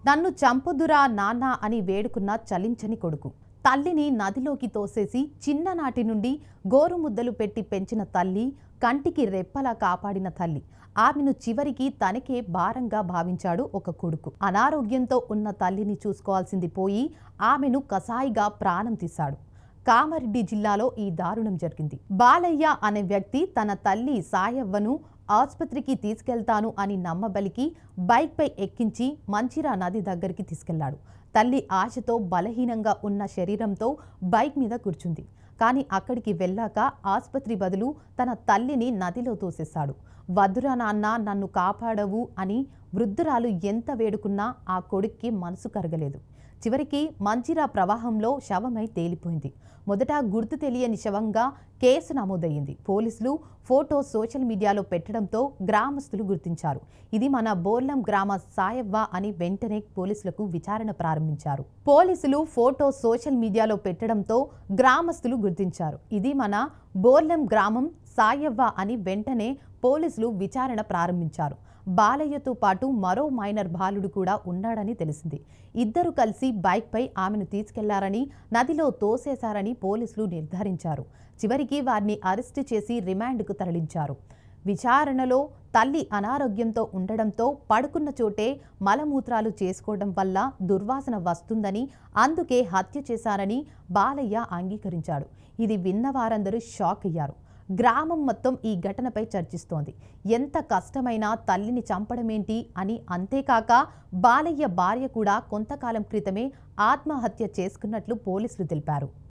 నన్ను చంపుదురా నాన్న అని వేడుకున్న చలించని కొడుకు. తల్లిని నదిలోకి తోసేసి చిన్ననాటి నుండి గోరుముద్దలు పెట్టి పెంచిన తల్లి, కంటికి రెప్పలా కాపాడిన తల్లి. ఆమెను చివరికి తనకే భారంగా భావించాడు ఒక కొడుకు. అనారోగ్యంతో ఉన్న తల్లిని చూసుకోవాల్సింది పోయి ఆమెను కసాయిగా ప్రాణం తీశాడు. కామారెడ్డి జిల్లాలో ఈ దారుణం జరిగింది. బాలయ్య అనే వ్యక్తి తన తల్లి సాయవ్వను ఆసుపత్రికి తీసుకెళ్తాను అని నమ్మబలికి బైక్పై ఎక్కించి మంచిరా నది దగ్గరికి తీసుకెళ్లాడు. తల్లి ఆశతో బలహీనంగా ఉన్న శరీరంతో బైక్ మీద కూర్చుంది. కానీ అక్కడికి వెళ్ళాక ఆసుపత్రి బదులు తన తల్లిని నదిలో తోసేశాడు. వద్దురా నాన్న, నన్ను కాపాడవు అని వృద్ధురాలు ఎంత వేడుకున్నా ఆ కొడుక్కి మనసు కరగలేదు. చివరికి మంచిరా ప్రవాహంలో శవమై తేలిపోయింది. మొదట గుర్తు తెలియని శవంగా కేసు నమోదయ్యింది. పోలీసులు ఫోటో సోషల్ మీడియాలో పెట్టడంతో గ్రామస్తులు గుర్తించారు. ఇది మన బోర్లం గ్రామ సాయవ్వ అని వెంటనే పోలీసులకు విచారణ ప్రారంభించారు. పోలీసులు ఫోటో సోషల్ మీడియాలో పెట్టడంతో గ్రామస్తులు గుర్తించారు. ఇది మన బోర్లం గ్రామం సాయవ్వ అని వెంటనే పోలీసులు విచారణ ప్రారంభించారు. బాలయ్యతో పాటు మరో మైనర్ బాలుడు కూడా ఉన్నాడని తెలిసింది. ఇద్దరు కలిసి బైక్పై ఆమెను తీసుకెళ్లారని, నదిలో తోసేశారని పోలీసులు నిర్ధారించారు. చివరికి వారిని అరెస్టు చేసి రిమాండ్కు తరలించారు. విచారణలో తల్లి అనారోగ్యంతో ఉండడంతో పడుకున్న చోటే మలమూత్రాలు చేసుకోవడం వల్ల దుర్వాసన వస్తుందని, అందుకే హత్య చేశారని బాలయ్య అంగీకరించాడు. ఇది విన్న వారందరూ షాక్ అయ్యారు. గ్రామం మొత్తం ఈ ఘటనపై చర్చిస్తోంది. ఎంత కష్టమైనా తల్లిని చంపడమేంటి అని. అంతేకాక బాలయ్య భార్య కూడా కొంతకాలం క్రితమే ఆత్మహత్య చేసుకున్నట్లు పోలీసులు తెలిపారు.